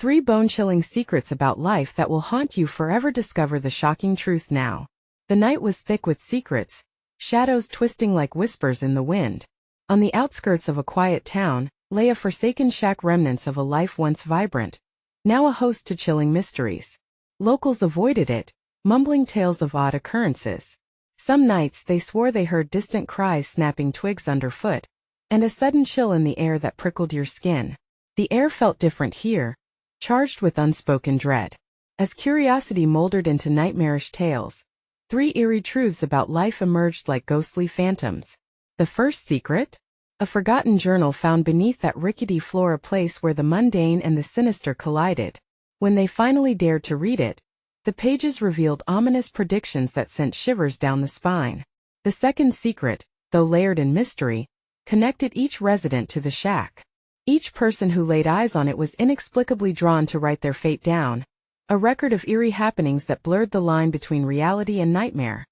3 bone-chilling secrets about life that will haunt you forever. Discover the shocking truth now. The night was thick with secrets, shadows twisting like whispers in the wind. On the outskirts of a quiet town lay a forsaken shack, remnants of a life once vibrant, now a host to chilling mysteries. Locals avoided it, mumbling tales of odd occurrences. Some nights they swore they heard distant cries snapping twigs underfoot, and a sudden chill in the air that prickled your skin. The air felt different here, charged with unspoken dread. As curiosity moldered into nightmarish tales, 3 eerie truths about life emerged like ghostly phantoms. The first secret? A forgotten journal found beneath that rickety floor, a place where the mundane and the sinister collided. When they finally dared to read it, the pages revealed ominous predictions that sent shivers down the spine. The second secret, though layered in mystery, connected each resident to the shack. Each person who laid eyes on it was inexplicably drawn to write their fate down, a record of eerie happenings that blurred the line between reality and nightmare.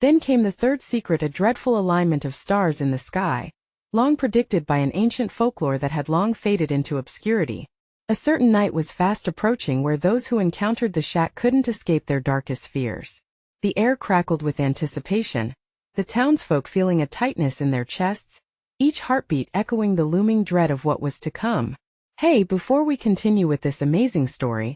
Then came the third secret, a dreadful alignment of stars in the sky, long predicted by an ancient folklore that had long faded into obscurity. A certain night was fast approaching where those who encountered the shack couldn't escape their darkest fears. The air crackled with anticipation, the townsfolk feeling a tightness in their chests, each heartbeat echoing the looming dread of what was to come. Hey, before we continue with this amazing story,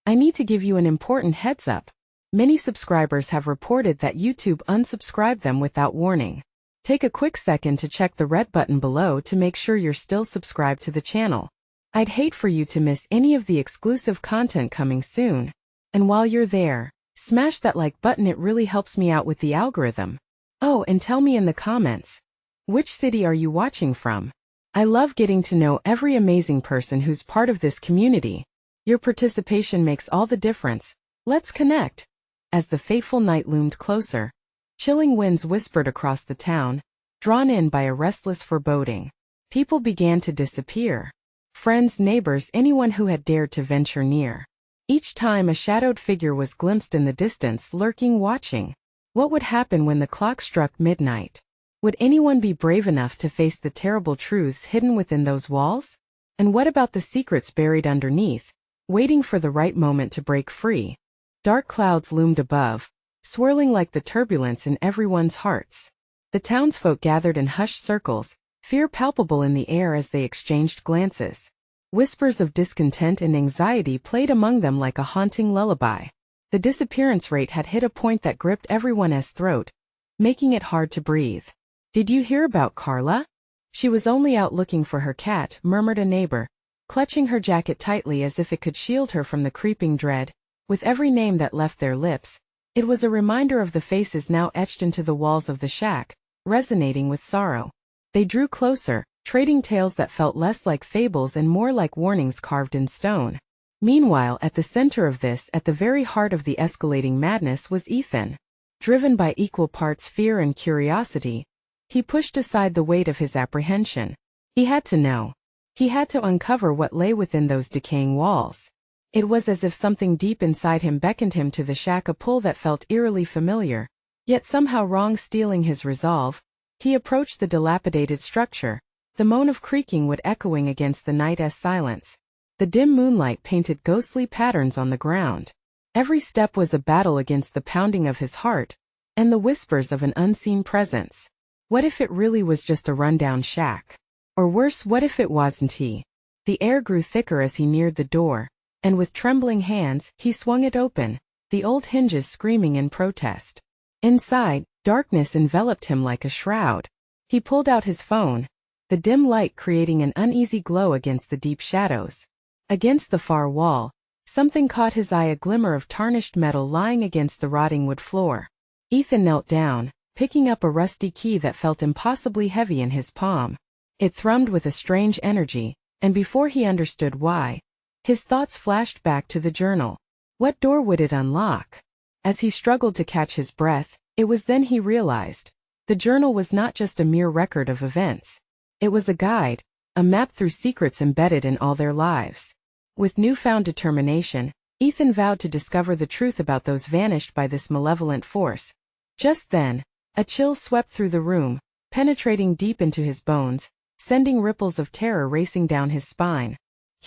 I need to give you an important heads up. Many subscribers have reported that YouTube unsubscribed them without warning. Take a quick second to check the red button below to make sure you're still subscribed to the channel. I'd hate for you to miss any of the exclusive content coming soon. And while you're there, smash that like button, it really helps me out with the algorithm. Oh, and tell me in the comments, which city are you watching from? I love getting to know every amazing person who's part of this community. Your participation makes all the difference. Let's connect. As the fateful night loomed closer, chilling winds whispered across the town, drawn in by a restless foreboding. People began to disappear. Friends, neighbors, anyone who had dared to venture near. Each time a shadowed figure was glimpsed in the distance, lurking, watching. What would happen when the clock struck midnight? Would anyone be brave enough to face the terrible truths hidden within those walls? And what about the secrets buried underneath, waiting for the right moment to break free? Dark clouds loomed above, swirling like the turbulence in everyone's hearts. The townsfolk gathered in hushed circles, fear palpable in the air as they exchanged glances. Whispers of discontent and anxiety played among them like a haunting lullaby. The disappearance rate had hit a point that gripped everyone's throat, making it hard to breathe. "Did you hear about Carla? She was only out looking for her cat," murmured a neighbor, clutching her jacket tightly as if it could shield her from the creeping dread. With every name that left their lips, it was a reminder of the faces now etched into the walls of the shack, resonating with sorrow. They drew closer, trading tales that felt less like fables and more like warnings carved in stone. Meanwhile, at the center of this, at the very heart of the escalating madness, was Ethan. Driven by equal parts fear and curiosity, he pushed aside the weight of his apprehension. He had to know. He had to uncover what lay within those decaying walls. It was as if something deep inside him beckoned him to the shack, a pull that felt eerily familiar, yet somehow wrong. Stealing his resolve, he approached the dilapidated structure, the moan of creaking wood echoing against the night's silence. The dim moonlight painted ghostly patterns on the ground. Every step was a battle against the pounding of his heart, and the whispers of an unseen presence. What if it really was just a rundown shack? Or worse, what if it wasn't he? The air grew thicker as he neared the door, and with trembling hands, he swung it open, the old hinges screaming in protest. Inside, darkness enveloped him like a shroud. He pulled out his phone, the dim light creating an uneasy glow against the deep shadows. Against the far wall, something caught his eye, a glimmer of tarnished metal lying against the rotting wood floor. Ethan knelt down, picking up a rusty key that felt impossibly heavy in his palm. It thrummed with a strange energy, and before he understood why, his thoughts flashed back to the journal. What door would it unlock? As he struggled to catch his breath, it was then he realized. The journal was not just a mere record of events. It was a guide, a map through secrets embedded in all their lives. With newfound determination, Ethan vowed to discover the truth about those vanished by this malevolent force. Just then, a chill swept through the room, penetrating deep into his bones, sending ripples of terror racing down his spine.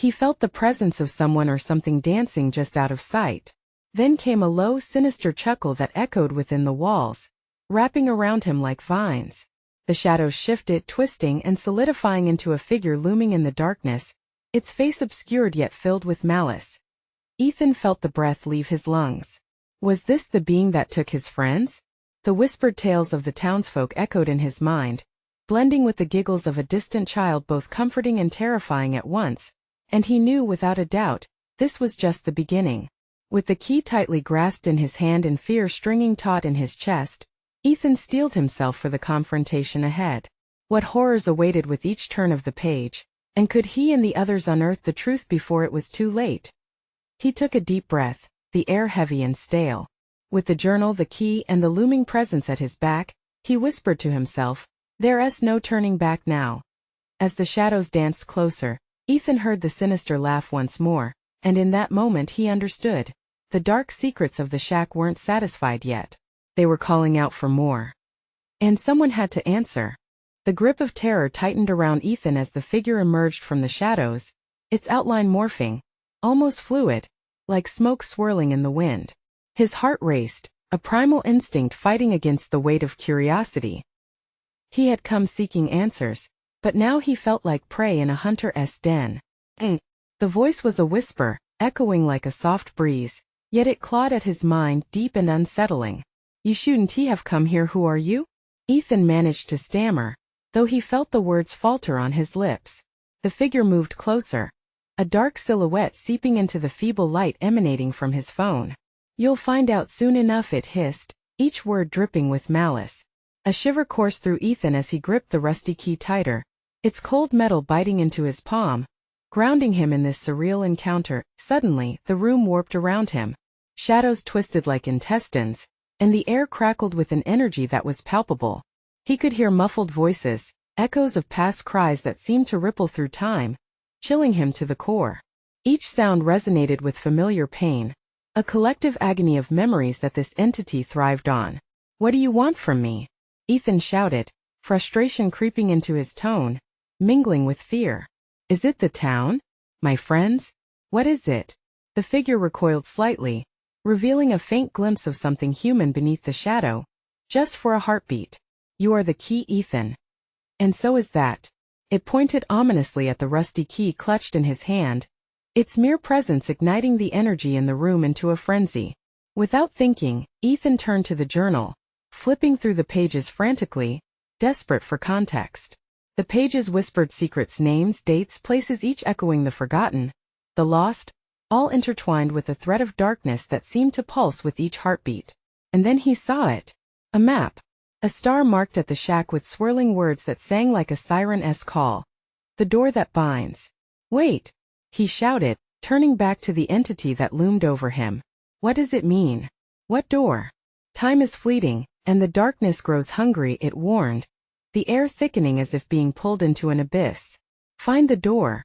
He felt the presence of someone or something dancing just out of sight. Then came a low, sinister chuckle that echoed within the walls, wrapping around him like vines. The shadows shifted, twisting and solidifying into a figure looming in the darkness, its face obscured yet filled with malice. Ethan felt the breath leave his lungs. Was this the being that took his friends? The whispered tales of the townsfolk echoed in his mind, blending with the giggles of a distant child, both comforting and terrifying at once, and he knew without a doubt, this was just the beginning. With the key tightly grasped in his hand and fear stringing taut in his chest, Ethan steeled himself for the confrontation ahead. What horrors awaited with each turn of the page, and could he and the others unearth the truth before it was too late? He took a deep breath, the air heavy and stale. With the journal, the key, and the looming presence at his back, he whispered to himself, "There's no turning back now." As the shadows danced closer, Ethan heard the sinister laugh once more, and in that moment he understood. The dark secrets of the shack weren't satisfied yet. They were calling out for more. And someone had to answer. The grip of terror tightened around Ethan as the figure emerged from the shadows, its outline morphing, almost fluid, like smoke swirling in the wind. His heart raced, a primal instinct fighting against the weight of curiosity. He had come seeking answers, but now he felt like prey in a hunter's den. The voice was a whisper, echoing like a soft breeze, yet it clawed at his mind, deep and unsettling. "You shouldn't have come here. Who are you?" Ethan managed to stammer, though he felt the words falter on his lips. The figure moved closer, a dark silhouette seeping into the feeble light emanating from his phone. "You'll find out soon enough," it hissed, each word dripping with malice. A shiver coursed through Ethan as he gripped the rusty key tighter, its cold metal biting into his palm, grounding him in this surreal encounter. Suddenly, the room warped around him. Shadows twisted like intestines, and the air crackled with an energy that was palpable. He could hear muffled voices, echoes of past cries that seemed to ripple through time, chilling him to the core. Each sound resonated with familiar pain, a collective agony of memories that this entity thrived on. "What do you want from me?" Ethan shouted, frustration creeping into his tone, mingling with fear. "Is it the town? My friends? What is it?" The figure recoiled slightly, revealing a faint glimpse of something human beneath the shadow, just for a heartbeat. "You are the key, Ethan. And so is that." It pointed ominously at the rusty key clutched in his hand, its mere presence igniting the energy in the room into a frenzy. Without thinking, Ethan turned to the journal, flipping through the pages frantically, desperate for context. The pages whispered secrets, names, dates, places, each echoing the forgotten, the lost, all intertwined with a thread of darkness that seemed to pulse with each heartbeat. And then he saw it. A map. A star marked at the shack with swirling words that sang like a siren's call. "The door that binds." "Wait!" he shouted, turning back to the entity that loomed over him. "What does it mean? What door?" "Time is fleeting, and the darkness grows hungry," it warned, the air thickening as if being pulled into an abyss. "Find the door.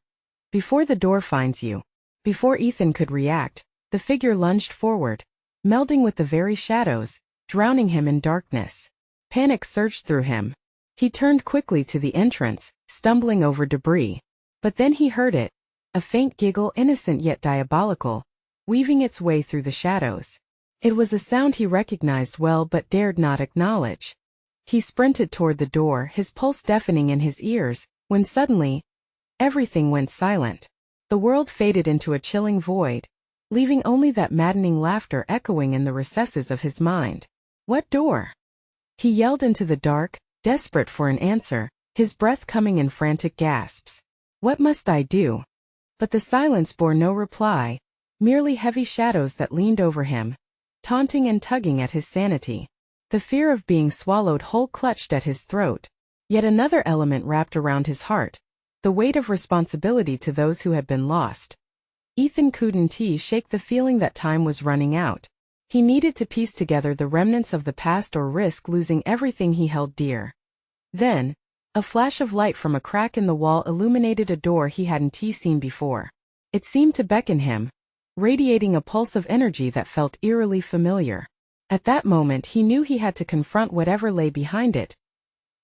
Before the door finds you." Before Ethan could react, the figure lunged forward, melding with the very shadows, drowning him in darkness. Panic surged through him. He turned quickly to the entrance, stumbling over debris. But then he heard it, a faint giggle, innocent yet diabolical, weaving its way through the shadows. It was a sound he recognized well but dared not acknowledge. He sprinted toward the door, his pulse deafening in his ears, when suddenly, everything went silent. The world faded into a chilling void, leaving only that maddening laughter echoing in the recesses of his mind. "What door?" he yelled into the dark, desperate for an answer, his breath coming in frantic gasps. "What must I do?" But the silence bore no reply, merely heavy shadows that leaned over him, taunting and tugging at his sanity. The fear of being swallowed whole clutched at his throat. Yet another element wrapped around his heart, the weight of responsibility to those who had been lost. Ethan couldn't shake the feeling that time was running out. He needed to piece together the remnants of the past or risk losing everything he held dear. Then, a flash of light from a crack in the wall illuminated a door he hadn't seen before. It seemed to beckon him, radiating a pulse of energy that felt eerily familiar. At that moment he knew he had to confront whatever lay behind it.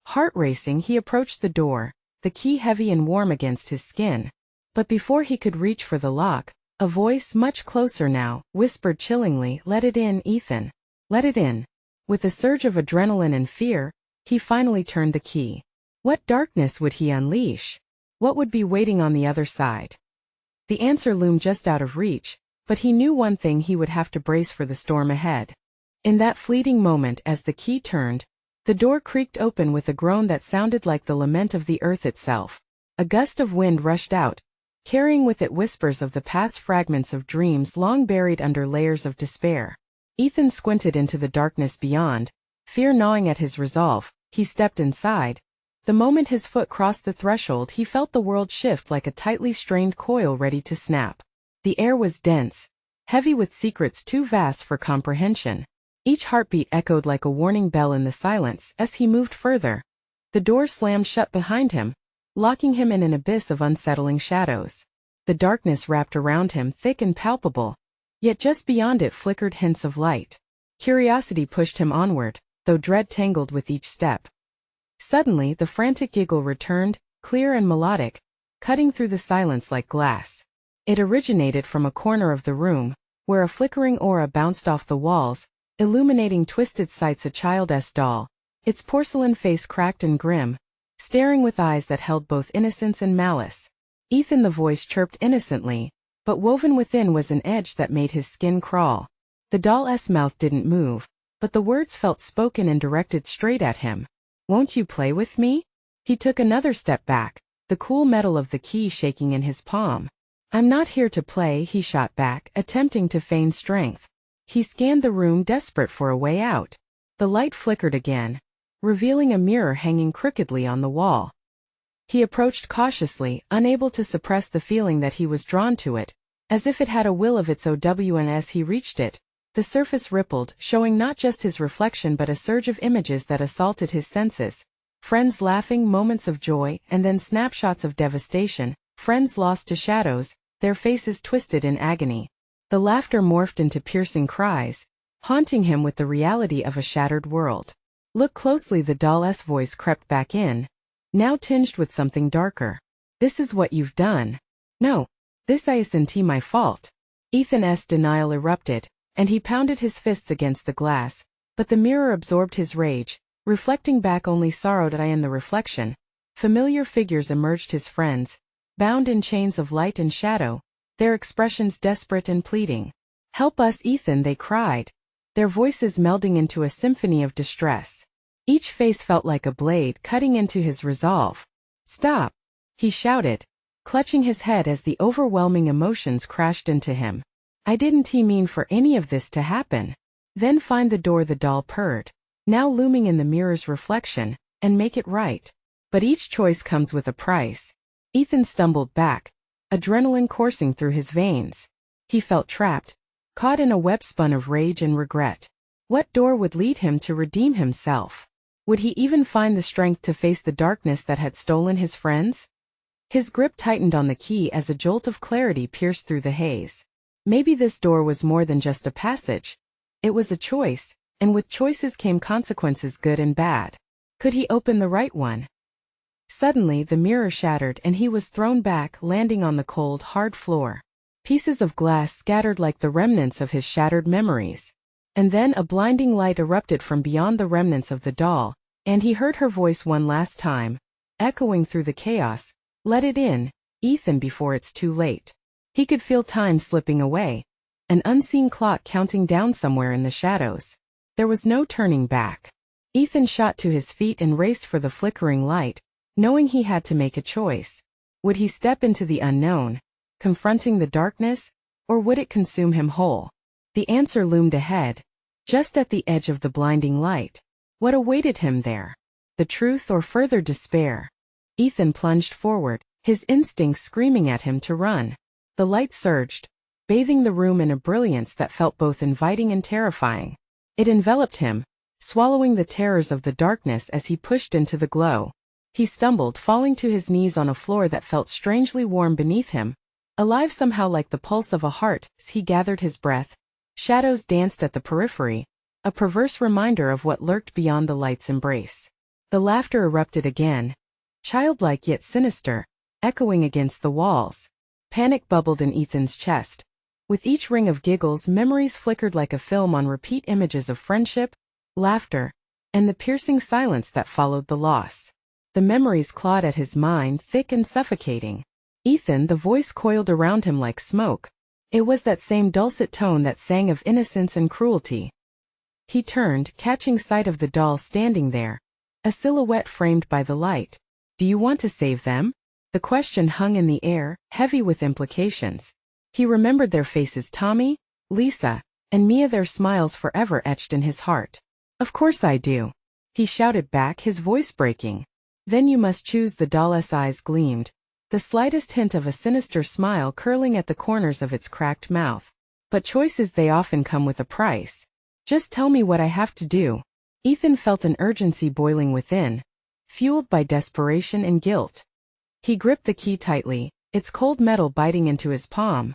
Heart racing, he approached the door, the key heavy and warm against his skin. But before he could reach for the lock, a voice much closer now, whispered chillingly, "Let it in, Ethan. Let it in." With a surge of adrenaline and fear, he finally turned the key. What darkness would he unleash? What would be waiting on the other side? The answer loomed just out of reach, but he knew one thing: he would have to brace for the storm ahead. In that fleeting moment, as the key turned, the door creaked open with a groan that sounded like the lament of the earth itself. A gust of wind rushed out, carrying with it whispers of the past, fragments of dreams long buried under layers of despair. Ethan squinted into the darkness beyond, fear gnawing at his resolve. He stepped inside. The moment his foot crossed the threshold, he felt the world shift like a tightly strained coil ready to snap. The air was dense, heavy with secrets too vast for comprehension. Each heartbeat echoed like a warning bell in the silence. As he moved further, the door slammed shut behind him, locking him in an abyss of unsettling shadows. The darkness wrapped around him, thick and palpable, yet just beyond it flickered hints of light. Curiosity pushed him onward, though dread tangled with each step. Suddenly, the frantic giggle returned, clear and melodic, cutting through the silence like glass. It originated from a corner of the room, where a flickering aura bounced off the walls, illuminating twisted sights. A child's doll, its porcelain face cracked and grim, staring with eyes that held both innocence and malice. "Ethan," the voice chirped innocently, but woven within was an edge that made his skin crawl. The doll's mouth didn't move, but the words felt spoken and directed straight at him. "Won't you play with me?" He took another step back, the cool metal of the key shaking in his palm. "I'm not here to play," he shot back, attempting to feign strength. He scanned the room, desperate for a way out. The light flickered again, revealing a mirror hanging crookedly on the wall. He approached cautiously, unable to suppress the feeling that he was drawn to it, as if it had a will of its own. And as he reached it, the surface rippled, showing not just his reflection but a surge of images that assaulted his senses. Friends laughing, moments of joy, and then snapshots of devastation. Friends lost to shadows, their faces twisted in agony. The laughter morphed into piercing cries, haunting him with the reality of a shattered world. "Look closely," the doll's voice crept back in, now tinged with something darker. "This is what you've done." "No, this isn't my fault." Ethan's denial erupted, and he pounded his fists against the glass, but the mirror absorbed his rage, reflecting back only sorrow. In the reflection, familiar figures emerged, his friends, bound in chains of light and shadow, their expressions desperate and pleading. "Help us, Ethan," they cried, their voices melding into a symphony of distress. Each face felt like a blade cutting into his resolve. "Stop!" he shouted, clutching his head as the overwhelming emotions crashed into him. "I didn't mean for any of this to happen." "Then find the door," the doll purred, now looming in the mirror's reflection, "and make it right. But each choice comes with a price." Ethan stumbled back, adrenaline coursing through his veins. He felt trapped, caught in a web spun of rage and regret. What door would lead him to redeem himself? Would he even find the strength to face the darkness that had stolen his friends? His grip tightened on the key as a jolt of clarity pierced through the haze. Maybe this door was more than just a passage. It was a choice, and with choices came consequences, good and bad. Could he open the right one? Suddenly the mirror shattered and he was thrown back, landing on the cold, hard floor. Pieces of glass scattered like the remnants of his shattered memories. And then a blinding light erupted from beyond the remnants of the doll, and he heard her voice one last time, echoing through the chaos. "Let it in, Ethan, before it's too late." He could feel time slipping away, an unseen clock counting down somewhere in the shadows. There was no turning back. Ethan shot to his feet and raced for the flickering light, knowing he had to make a choice. Would he step into the unknown, confronting the darkness, or would it consume him whole? The answer loomed ahead, just at the edge of the blinding light. What awaited him there? The truth or further despair? Ethan plunged forward, his instincts screaming at him to run. The light surged, bathing the room in a brilliance that felt both inviting and terrifying. It enveloped him, swallowing the terrors of the darkness as he pushed into the glow. He stumbled, falling to his knees on a floor that felt strangely warm beneath him, alive somehow like the pulse of a heart. As he gathered his breath, shadows danced at the periphery, a perverse reminder of what lurked beyond the light's embrace. The laughter erupted again, childlike yet sinister, echoing against the walls. Panic bubbled in Ethan's chest. With each ring of giggles, memories flickered like a film on repeat, images of friendship, laughter, and the piercing silence that followed the loss. The memories clawed at his mind, thick and suffocating. Ethan, the voice coiled around him like smoke. It was that same dulcet tone that sang of innocence and cruelty. He turned, catching sight of the doll standing there, a silhouette framed by the light. "Do you want to save them?" The question hung in the air, heavy with implications. He remembered their faces, Tommy, Lisa, and Mia, their smiles forever etched in his heart. "Of course I do," he shouted back, his voice breaking. "Then you must choose." The doll's eyes gleamed, the slightest hint of a sinister smile curling at the corners of its cracked mouth. "But choices, they often come with a price. Just tell me what I have to do." Ethan felt an urgency boiling within, fueled by desperation and guilt. He gripped the key tightly, its cold metal biting into his palm.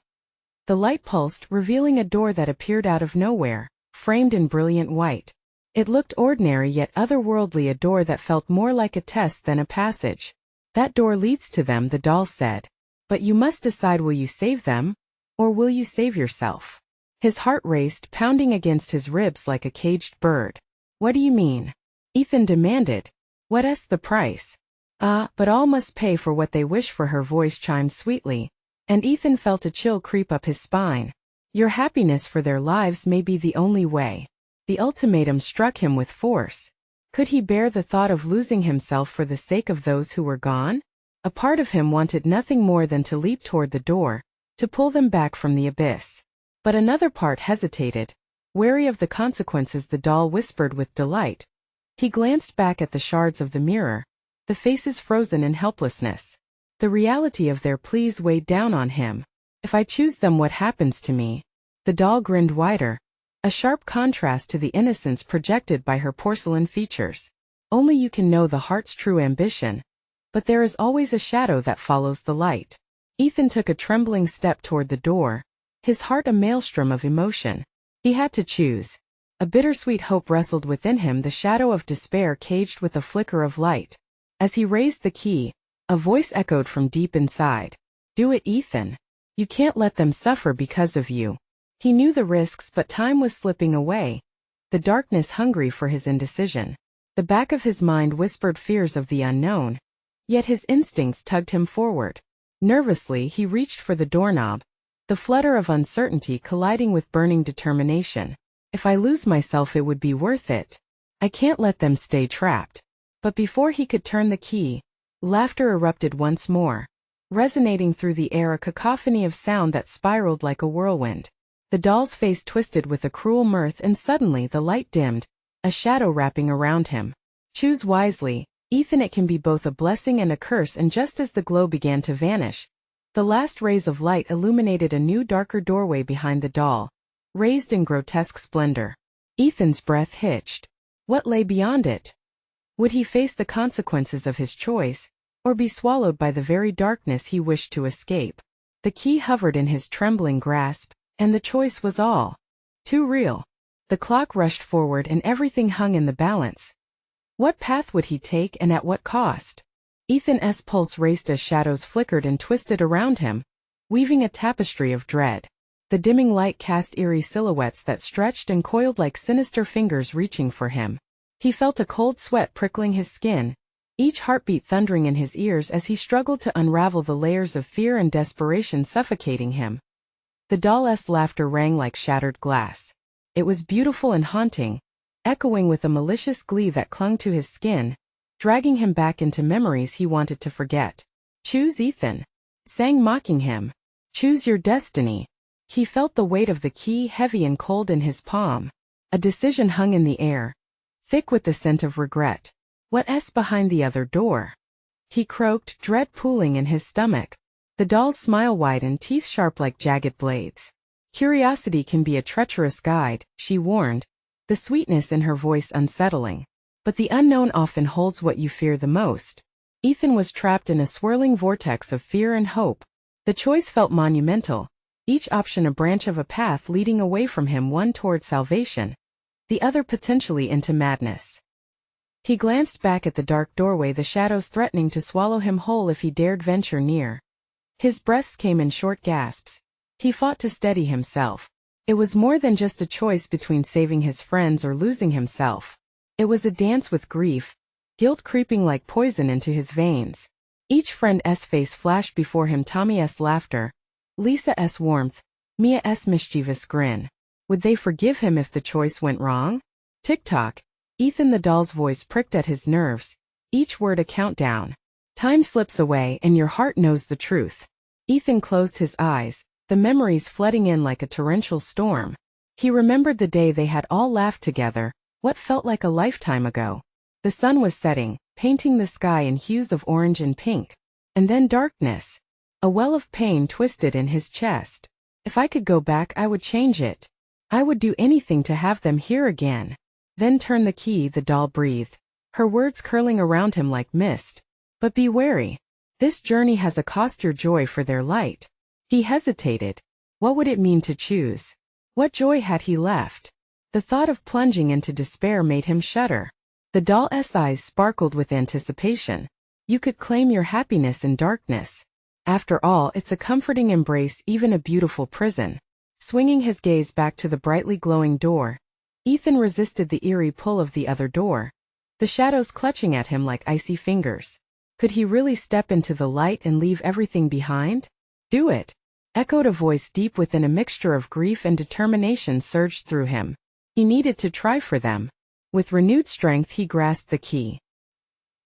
The light pulsed, revealing a door that appeared out of nowhere, framed in brilliant white. It looked ordinary yet otherworldly, a door that felt more like a test than a passage. "That door leads to them," the doll said. "But you must decide, will you save them, or will you save yourself?" His heart raced, pounding against his ribs like a caged bird. "What do you mean?" Ethan demanded. "What's the price?" But all must pay for what they wish for," her voice chimed sweetly, and Ethan felt a chill creep up his spine. "Your happiness for their lives may be the only way." The ultimatum struck him with force. Could he bear the thought of losing himself for the sake of those who were gone? A part of him wanted nothing more than to leap toward the door, to pull them back from the abyss. But another part hesitated, wary of the consequences. The doll whispered with delight. He glanced back at the shards of the mirror, the faces frozen in helplessness. The reality of their pleas weighed down on him. "If I choose them, what happens to me?" The doll grinned wider, a sharp contrast to the innocence projected by her porcelain features. "Only you can know the heart's true ambition. But there is always a shadow that follows the light." Ethan took a trembling step toward the door, his heart a maelstrom of emotion. He had to choose. A bittersweet hope wrestled within him, the shadow of despair caged with a flicker of light. As he raised the key, a voice echoed from deep inside. "Do it, Ethan. You can't let them suffer because of you." He knew the risks, but time was slipping away, the darkness hungry for his indecision. The back of his mind whispered fears of the unknown, yet his instincts tugged him forward. Nervously, he reached for the doorknob, the flutter of uncertainty colliding with burning determination. "If I lose myself, it would be worth it. I can't let them stay trapped." But before he could turn the key, laughter erupted once more, resonating through the air, a cacophony of sound that spiraled like a whirlwind. The doll's face twisted with a cruel mirth, and suddenly the light dimmed, a shadow wrapping around him. "Choose wisely, Ethan. It can be both a blessing and a curse." And just as the glow began to vanish, the last rays of light illuminated a new, darker doorway behind the doll, raised in grotesque splendor. Ethan's breath hitched. What lay beyond it? Would he face the consequences of his choice, or be swallowed by the very darkness he wished to escape? The key hovered in his trembling grasp, and the choice was all too real. The clock rushed forward and everything hung in the balance. What path would he take, and at what cost? Ethan's pulse raced as shadows flickered and twisted around him, weaving a tapestry of dread. The dimming light cast eerie silhouettes that stretched and coiled like sinister fingers reaching for him. He felt a cold sweat prickling his skin, each heartbeat thundering in his ears as he struggled to unravel the layers of fear and desperation suffocating him. The doll's laughter rang like shattered glass. It was beautiful and haunting, echoing with a malicious glee that clung to his skin, dragging him back into memories he wanted to forget. "Choose, Ethan," sang mocking him. "Choose your destiny." He felt the weight of the key heavy and cold in his palm. A decision hung in the air, thick with the scent of regret. What's behind the other door? He croaked, dread pooling in his stomach. The doll's smile widened, teeth sharp like jagged blades. "Curiosity can be a treacherous guide," she warned, the sweetness in her voice unsettling. "But the unknown often holds what you fear the most." Ethan was trapped in a swirling vortex of fear and hope. The choice felt monumental, each option a branch of a path leading away from him, one toward salvation, the other potentially into madness. He glanced back at the dark doorway, the shadows threatening to swallow him whole if he dared venture near. His breaths came in short gasps. He fought to steady himself. It was more than just a choice between saving his friends or losing himself. It was a dance with grief, guilt creeping like poison into his veins. Each friend's face flashed before him: Tommy's laughter, Lisa's warmth, Mia's mischievous grin. Would they forgive him if the choice went wrong? Tick-tock. Ethan the doll's voice pricked at his nerves, each word a countdown. Time slips away and your heart knows the truth. Ethan closed his eyes, the memories flooding in like a torrential storm. He remembered the day they had all laughed together, what felt like a lifetime ago. The sun was setting, painting the sky in hues of orange and pink. And then darkness. A well of pain twisted in his chest. If I could go back, I would change it. I would do anything to have them here again. Then turn the key, the doll breathed, her words curling around him like mist. But be wary. This journey has a cost, your joy for their light. He hesitated. What would it mean to choose? What joy had he left? The thought of plunging into despair made him shudder. The doll's eyes sparkled with anticipation. You could claim your happiness in darkness. After all, it's a comforting embrace, even a beautiful prison. Swinging his gaze back to the brightly glowing door, Ethan resisted the eerie pull of the other door, the shadows clutching at him like icy fingers. Could he really step into the light and leave everything behind? Do it, echoed a voice deep within. A mixture of grief and determination surged through him. He needed to try for them. With renewed strength he grasped the key.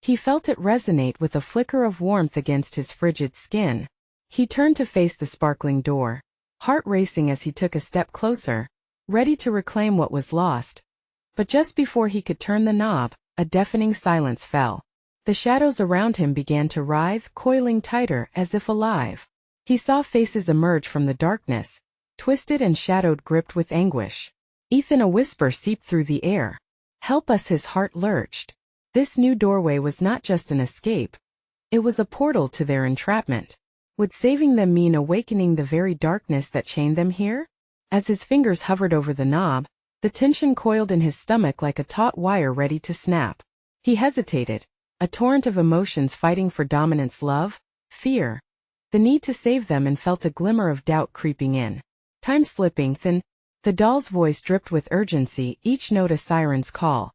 He felt it resonate with a flicker of warmth against his frigid skin. He turned to face the sparkling door, heart racing as he took a step closer, ready to reclaim what was lost. But just before he could turn the knob, a deafening silence fell. The shadows around him began to writhe, coiling tighter as if alive. He saw faces emerge from the darkness, twisted and shadowed, gripped with anguish. Ethan, a whisper seeped through the air. Help us, his heart lurched. This new doorway was not just an escape. It was a portal to their entrapment. Would saving them mean awakening the very darkness that chained them here? As his fingers hovered over the knob, the tension coiled in his stomach like a taut wire ready to snap. He hesitated, a torrent of emotions fighting for dominance: love, fear, the need to save them, and felt a glimmer of doubt creeping in. Time slipping thin, the doll's voice dripped with urgency, each note a siren's call.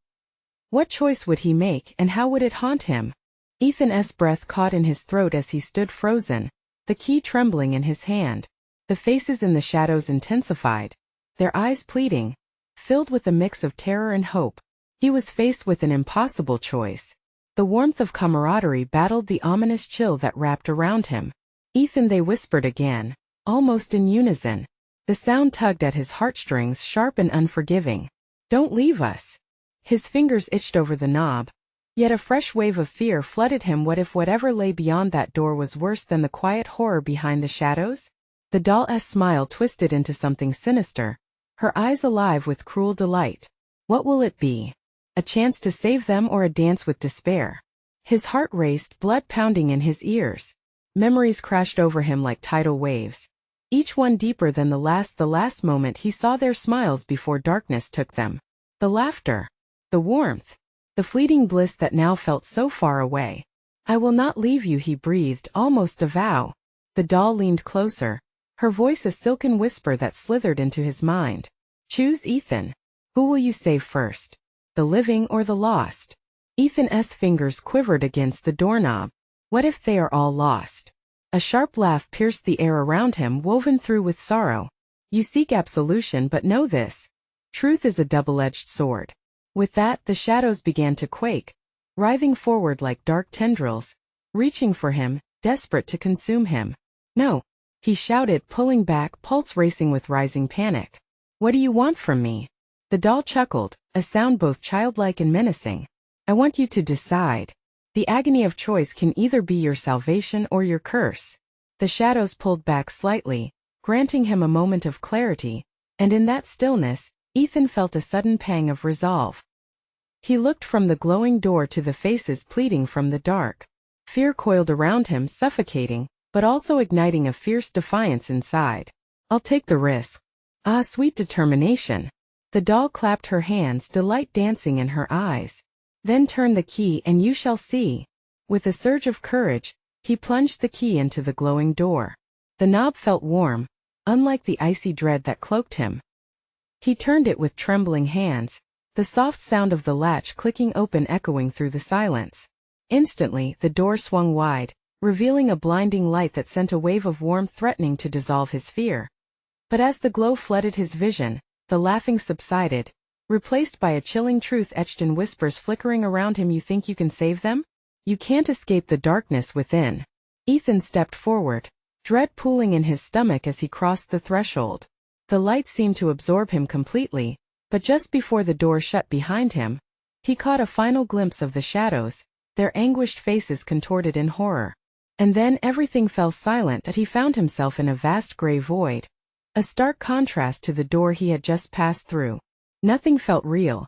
What choice would he make, and how would it haunt him? Ethan's breath caught in his throat as he stood frozen, the key trembling in his hand. The faces in the shadows intensified, their eyes pleading, filled with a mix of terror and hope. He was faced with an impossible choice. The warmth of camaraderie battled the ominous chill that wrapped around him. Ethan, they whispered again, almost in unison. The sound tugged at his heartstrings, sharp and unforgiving. Don't leave us. His fingers itched over the knob. Yet a fresh wave of fear flooded him. What if whatever lay beyond that door was worse than the quiet horror behind the shadows? The doll's smile twisted into something sinister, her eyes alive with cruel delight. What will it be? A chance to save them, or a dance with despair? His heart raced, blood pounding in his ears. Memories crashed over him like tidal waves, each one deeper than the last. The last moment he saw their smiles before darkness took them. The laughter, the warmth, the fleeting bliss that now felt so far away. I will not leave you, he breathed, almost a vow. The doll leaned closer, her voice a silken whisper that slithered into his mind. Choose, Ethan. Who will you save first? The living or the lost? Ethan's fingers quivered against the doorknob. What if they are all lost? A sharp laugh pierced the air around him, woven through with sorrow. You seek absolution, but know this: truth is a double-edged sword. With that, the shadows began to quake, writhing forward like dark tendrils, reaching for him, desperate to consume him. No, he shouted, pulling back, pulse racing with rising panic. What do you want from me? The doll chuckled, a sound both childlike and menacing. I want you to decide. The agony of choice can either be your salvation or your curse. The shadows pulled back slightly, granting him a moment of clarity, and in that stillness, Ethan felt a sudden pang of resolve. He looked from the glowing door to the faces pleading from the dark. Fear coiled around him, suffocating, but also igniting a fierce defiance inside. I'll take the risk. Ah, sweet determination. The doll clapped her hands, delight dancing in her eyes. Then turn the key and you shall see. With a surge of courage, He plunged the key into the glowing door. The knob felt warm, unlike the icy dread that cloaked him. He turned it with trembling hands, the soft sound of the latch clicking open echoing through the silence. Instantly, the door swung wide, revealing a blinding light that sent a wave of warmth threatening to dissolve his fear. But as the glow flooded his vision, the laughing subsided, replaced by a chilling truth etched in whispers flickering around him. You think you can save them? You can't escape the darkness within. Ethan stepped forward, dread pooling in his stomach as he crossed the threshold. The light seemed to absorb him completely, but just before the door shut behind him, he caught a final glimpse of the shadows, their anguished faces contorted in horror. And then everything fell silent and he found himself in a vast gray void, a stark contrast to the door he had just passed through. Nothing felt real.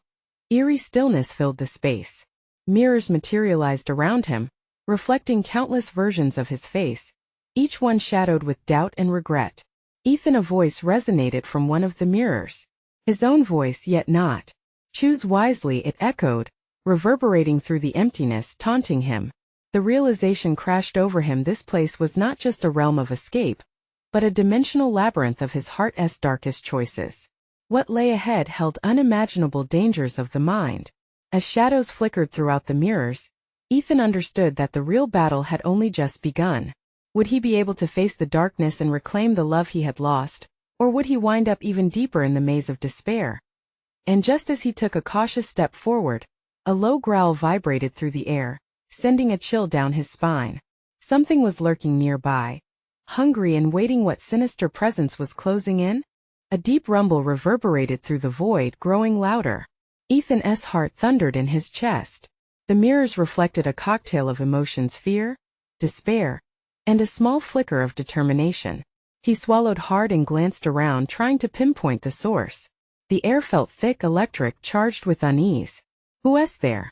Eerie stillness filled the space. Mirrors materialized around him, reflecting countless versions of his face, each one shadowed with doubt and regret. Ethan, a voice resonated from one of the mirrors. His own voice, yet not. Choose wisely, it echoed, reverberating through the emptiness, taunting him. The realization crashed over him. This place was not just a realm of escape, but a dimensional labyrinth of his heart's darkest choices. What lay ahead held unimaginable dangers of the mind. As shadows flickered throughout the mirrors, Ethan understood that the real battle had only just begun. Would he be able to face the darkness and reclaim the love he had lost, or would he wind up even deeper in the maze of despair? And just as he took a cautious step forward, a low growl vibrated through the air, sending a chill down his spine. Something was lurking nearby, hungry and waiting. What sinister presence was closing in? A deep rumble reverberated through the void, growing louder. Ethan's heart thundered in his chest. The mirrors reflected a cocktail of emotions: fear, despair, and a small flicker of determination. He swallowed hard and glanced around, trying to pinpoint the source. The air felt thick, electric, charged with unease. "Who's there?"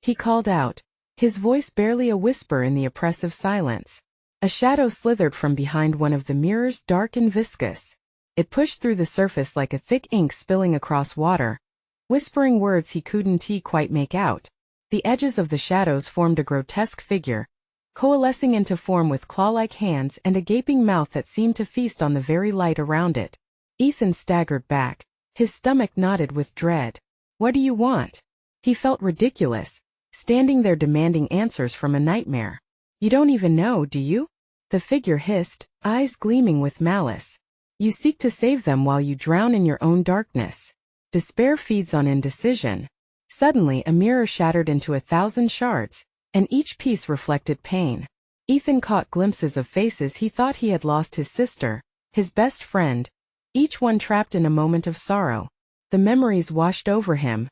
he called out, his voice barely a whisper in the oppressive silence. A shadow slithered from behind one of the mirrors, dark and viscous. It pushed through the surface like a thick ink spilling across water, whispering words he couldn't quite make out. The edges of the shadows formed a grotesque figure, coalescing into form with claw-like hands and a gaping mouth that seemed to feast on the very light around it. Ethan staggered back, his stomach knotted with dread. "What do you want?" He felt ridiculous, standing there demanding answers from a nightmare. "You don't even know, do you?" the figure hissed, eyes gleaming with malice. "You seek to save them while you drown in your own darkness. Despair feeds on indecision." Suddenly, a mirror shattered into 1,000 shards, and each piece reflected pain. Ethan caught glimpses of faces he thought he had lost: his sister, his best friend, each one trapped in a moment of sorrow. The memories washed over him,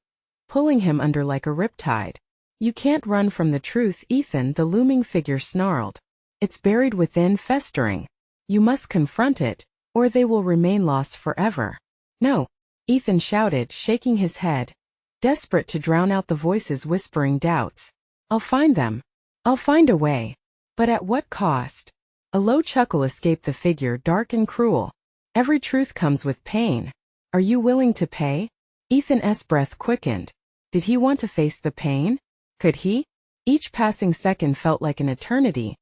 pulling him under like a riptide. "You can't run from the truth, Ethan," the looming figure snarled. "It's buried within, festering. You must confront it, or they will remain lost forever." "No," Ethan shouted, shaking his head, desperate to drown out the voices whispering doubts. "I'll find them. I'll find a way. But at what cost?" A low chuckle escaped the figure, dark and cruel. "Every truth comes with pain. Are you willing to pay?" Ethan's breath quickened. Did he want to face the pain? Could he? Each passing second felt like an eternity,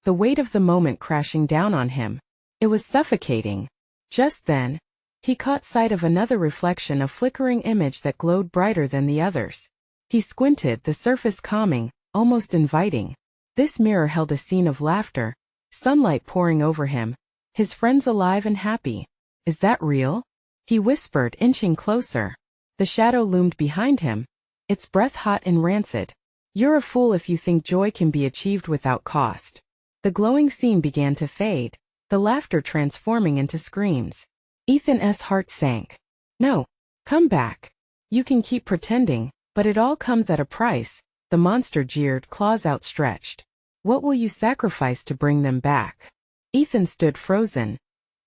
the weight of the moment crashing down on him. It was suffocating. Just then, he caught sight of another reflection, a flickering image that glowed brighter than the others. He squinted, the surface calming, almost inviting. This mirror held a scene of laughter, sunlight pouring over him, his friends alive and happy. "Is that real?" he whispered, inching closer. The shadow loomed behind him, its breath hot and rancid. "You're a fool if you think joy can be achieved without cost." The glowing scene began to fade, the laughter transforming into screams. Ethan's heart sank. "No. Come back. You can keep pretending, but it all comes at a price," the monster jeered, claws outstretched. "What will you sacrifice to bring them back?" Ethan stood frozen.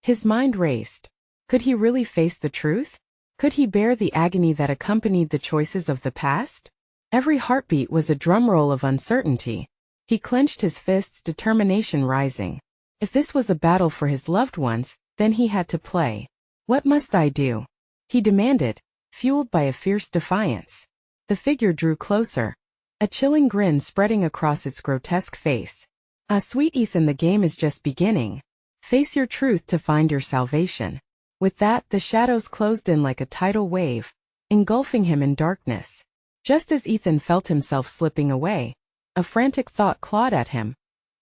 His mind raced. Could he really face the truth? Could he bear the agony that accompanied the choices of the past? Every heartbeat was a drumroll of uncertainty. He clenched his fists, determination rising. If this was a battle for his loved ones, then he had to play. "What must I do?" he demanded, fueled by a fierce defiance. The figure drew closer, a chilling grin spreading across its grotesque face. Ah, sweet Ethan, the game is just beginning. Face your truth to find your salvation. With that, the shadows closed in like a tidal wave, engulfing him in darkness. Just as Ethan felt himself slipping away, a frantic thought clawed at him.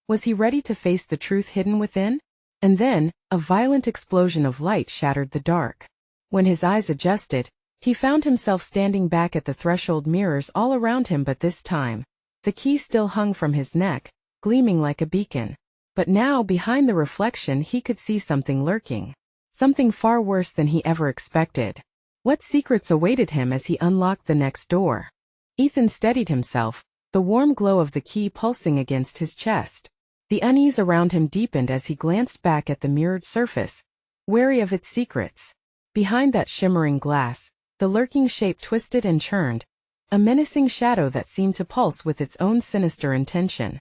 Was he ready to face the truth hidden within? And then, a violent explosion of light shattered the dark. When his eyes adjusted, he found himself standing back at the threshold, mirrors all around him, but this time, the key still hung from his neck, gleaming like a beacon. But now, behind the reflection, he could see something lurking. Something far worse than he ever expected. What secrets awaited him as he unlocked the next door? Ethan steadied himself, the warm glow of the key pulsing against his chest. The unease around him deepened as he glanced back at the mirrored surface, wary of its secrets. Behind that shimmering glass, the lurking shape twisted and churned, a menacing shadow that seemed to pulse with its own sinister intention.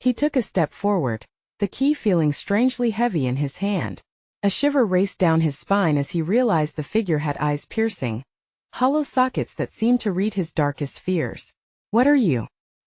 He took a step forward, the key feeling strangely heavy in his hand. A shiver raced down his spine as he realized the figure had eyes piercing, hollow sockets that seemed to read his darkest fears. "What are you?"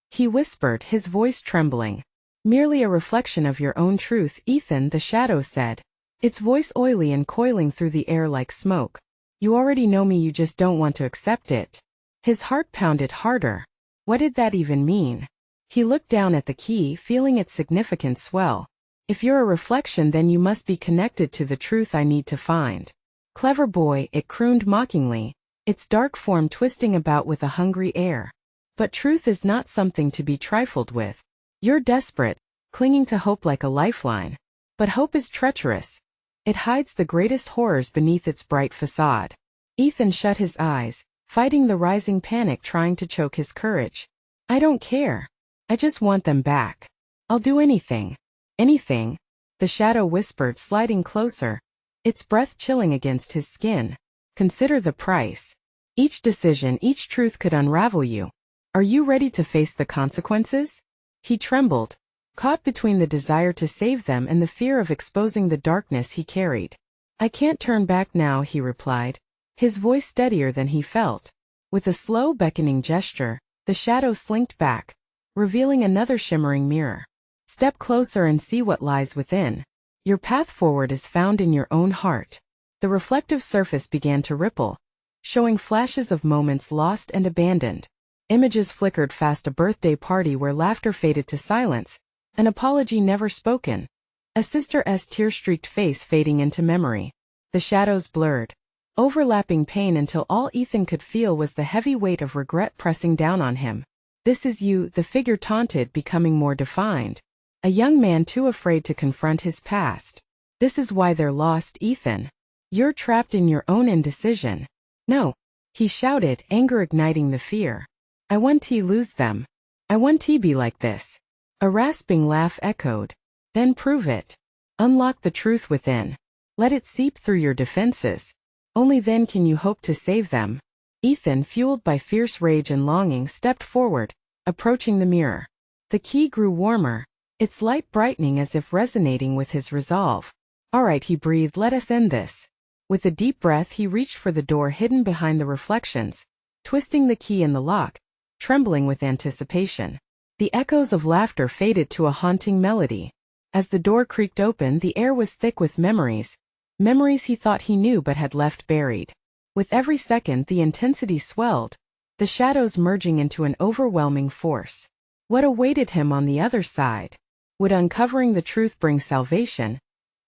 he whispered, his voice trembling. "Merely a reflection of your own truth, Ethan," the shadow said, its voice oily and coiling through the air like smoke. "You already know me, you just don't want to accept it." His heart pounded harder. What did that even mean? He looked down at the key, feeling its significance swell. "If you're a reflection, then you must be connected to the truth I need to find." "Clever boy," it crooned mockingly, its dark form twisting about with a hungry air. "But truth is not something to be trifled with. You're desperate, clinging to hope like a lifeline. But hope is treacherous. It hides the greatest horrors beneath its bright facade." Ethan shut his eyes, fighting the rising panic, trying to choke his courage. "I don't care. I just want them back. I'll do anything." "Anything?" the shadow whispered, sliding closer, its breath chilling against his skin. "Consider the price. Each decision, each truth could unravel you. Are you ready to face the consequences?" He trembled, caught between the desire to save them and the fear of exposing the darkness he carried. "I can't turn back now," he replied, his voice steadier than he felt. With a slow, beckoning gesture, the shadow slinked back, revealing another shimmering mirror. "Step closer and see what lies within. Your path forward is found in your own heart." The reflective surface began to ripple, showing flashes of moments lost and abandoned. Images flickered fast: a birthday party where laughter faded to silence, an apology never spoken, a sister's tear-streaked face fading into memory. The shadows blurred, overlapping pain until all Ethan could feel was the heavy weight of regret pressing down on him. "This is you," the figure taunted, becoming more defined. A young man too afraid to confront his past. "This is why they're lost, Ethan. You're trapped in your own indecision." "No," he shouted, anger igniting the fear. "I want to lose them. I want to be like this." A rasping laugh echoed. "Then prove it. Unlock the truth within. Let it seep through your defenses. Only then can you hope to save them." Ethan, fueled by fierce rage and longing, stepped forward, approaching the mirror. The key grew warmer, its light brightening as if resonating with his resolve. "All right," he breathed, "let us end this." With a deep breath, he reached for the door hidden behind the reflections, twisting the key in the lock, trembling with anticipation. The echoes of laughter faded to a haunting melody. As the door creaked open, the air was thick with memories he thought he knew but had left buried. With every second, the intensity swelled, the shadows merging into an overwhelming force. What awaited him on the other side? Would uncovering the truth bring salvation?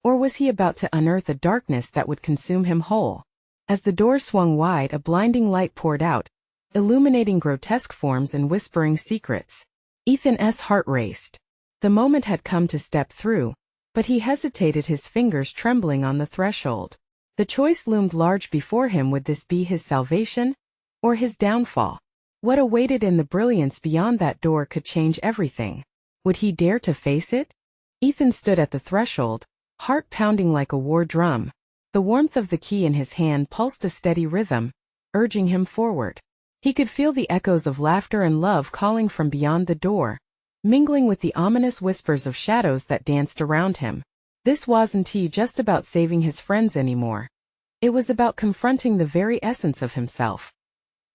Or was he about to unearth a darkness that would consume him whole? As the door swung wide, a blinding light poured out, illuminating grotesque forms and whispering secrets. Ethan's heart raced. The moment had come to step through, but he hesitated, his fingers trembling on the threshold. The choice loomed large before him: would this be his salvation, or his downfall? What awaited in the brilliance beyond that door could change everything. Would he dare to face it? Ethan stood at the threshold, heart pounding like a war drum. The warmth of the key in his hand pulsed a steady rhythm, urging him forward. He could feel the echoes of laughter and love calling from beyond the door, mingling with the ominous whispers of shadows that danced around him. This wasn't just about saving his friends anymore. It was about confronting the very essence of himself.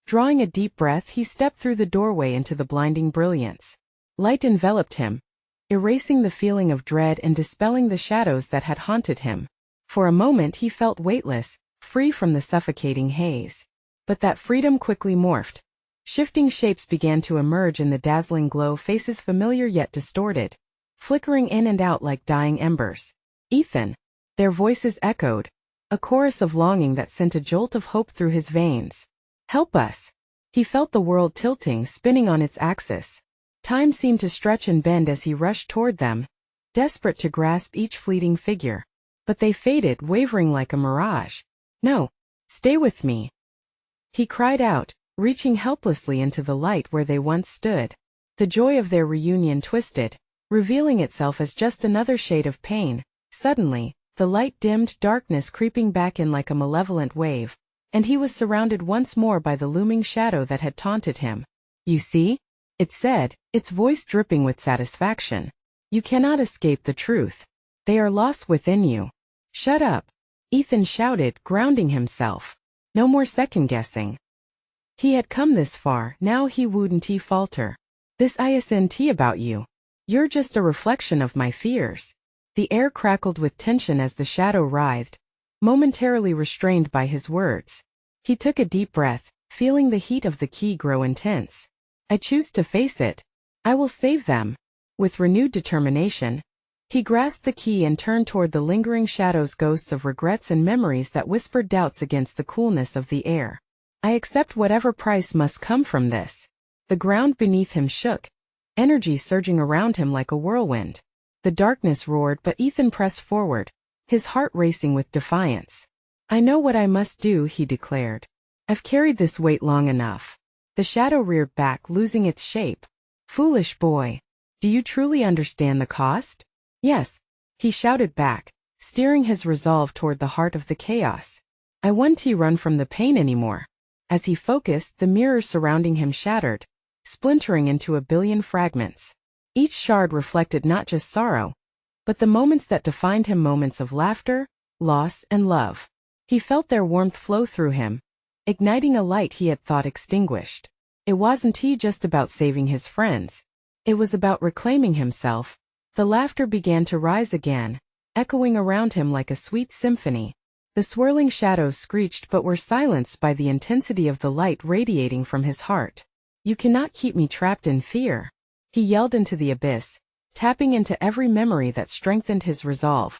Drawing a deep breath, he stepped through the doorway into the blinding brilliance. Light enveloped him, erasing the feeling of dread and dispelling the shadows that had haunted him. For a moment he felt weightless, free from the suffocating haze. But that freedom quickly morphed. Shifting shapes began to emerge in the dazzling glow, faces familiar yet distorted, flickering in and out like dying embers. Ethan. Their voices echoed, a chorus of longing that sent a jolt of hope through his veins. Help us! He felt the world tilting, spinning on its axis. Time seemed to stretch and bend as he rushed toward them, desperate to grasp each fleeting figure. But they faded, wavering like a mirage. No, stay with me, he cried out, reaching helplessly into the light where they once stood. The joy of their reunion twisted, revealing itself as just another shade of pain. Suddenly, the light dimmed, darkness creeping back in like a malevolent wave, and he was surrounded once more by the looming shadow that had taunted him. You see? It said, its voice dripping with satisfaction. You cannot escape the truth. They are lost within you. Shut up, Ethan shouted, grounding himself. No more second-guessing. He had come this far, now he wouldn't falter. This isn't about you. You're just a reflection of my fears. The air crackled with tension as the shadow writhed, momentarily restrained by his words. He took a deep breath, feeling the heat of the key grow intense. I choose to face it. I will save them. With renewed determination, he grasped the key and turned toward the lingering shadows, ghosts of regrets and memories that whispered doubts against the coolness of the air. I accept whatever price must come from this. The ground beneath him shook, energy surging around him like a whirlwind. The darkness roared, but Ethan pressed forward, his heart racing with defiance. I know what I must do, he declared. I've carried this weight long enough. The shadow reared back, losing its shape. Foolish boy. Do you truly understand the cost? Yes, he shouted back, steering his resolve toward the heart of the chaos. I won't run from the pain anymore. As he focused, the mirrors surrounding him shattered, splintering into a billion fragments. Each shard reflected not just sorrow, but the moments that defined him, moments of laughter, loss, and love. He felt their warmth flow through him, igniting a light he had thought extinguished. It wasn't just about saving his friends. It was about reclaiming himself. The laughter began to rise again, echoing around him like a sweet symphony. The swirling shadows screeched but were silenced by the intensity of the light radiating from his heart. You cannot keep me trapped in fear, he yelled into the abyss, tapping into every memory that strengthened his resolve.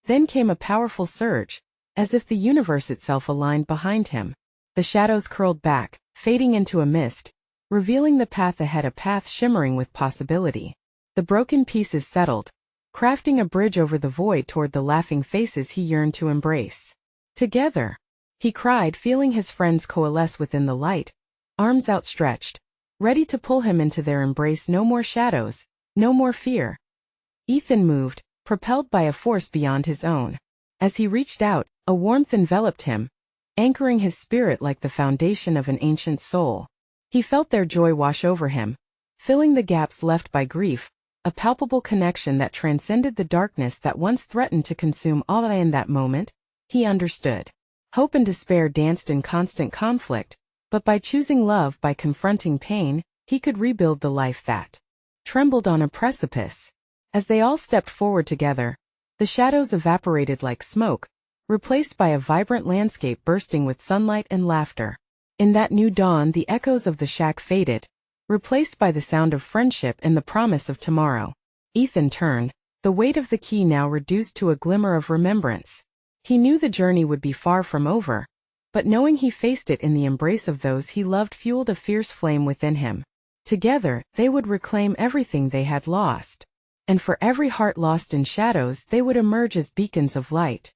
Then came a powerful surge, as if the universe itself aligned behind him. The shadows curled back, fading into a mist, revealing the path ahead, a path shimmering with possibility. The broken pieces settled, crafting a bridge over the void toward the laughing faces he yearned to embrace. Together, he cried, feeling his friends coalesce within the light, arms outstretched, ready to pull him into their embrace. No more shadows, no more fear. Ethan moved, propelled by a force beyond his own. As he reached out, a warmth enveloped him, anchoring his spirit like the foundation of an ancient soul. He felt their joy wash over him, filling the gaps left by grief, a palpable connection that transcended the darkness that once threatened to consume all. In that moment, he understood. Hope and despair danced in constant conflict, but by choosing love, by confronting pain, he could rebuild the life that trembled on a precipice. As they all stepped forward together, the shadows evaporated like smoke, replaced by a vibrant landscape bursting with sunlight and laughter. In that new dawn, the echoes of the shack faded, replaced by the sound of friendship and the promise of tomorrow. Ethan turned, the weight of the key now reduced to a glimmer of remembrance. He knew the journey would be far from over, but knowing he faced it in the embrace of those he loved fueled a fierce flame within him. Together, they would reclaim everything they had lost. And for every heart lost in shadows, they would emerge as beacons of light.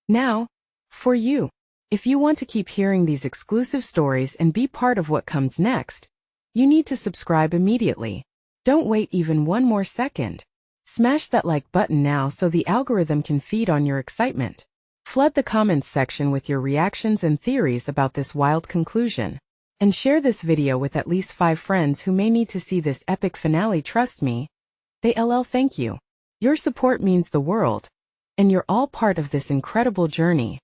Now, for you. If you want to keep hearing these exclusive stories and be part of what comes next, you need to subscribe immediately. Don't wait even one more second. Smash that like button now so the algorithm can feed on your excitement. Flood the comments section with your reactions and theories about this wild conclusion. And share this video with at least 5 friends who may need to see this epic finale. Trust me, thank you. Your support means the world, and you're all part of this incredible journey.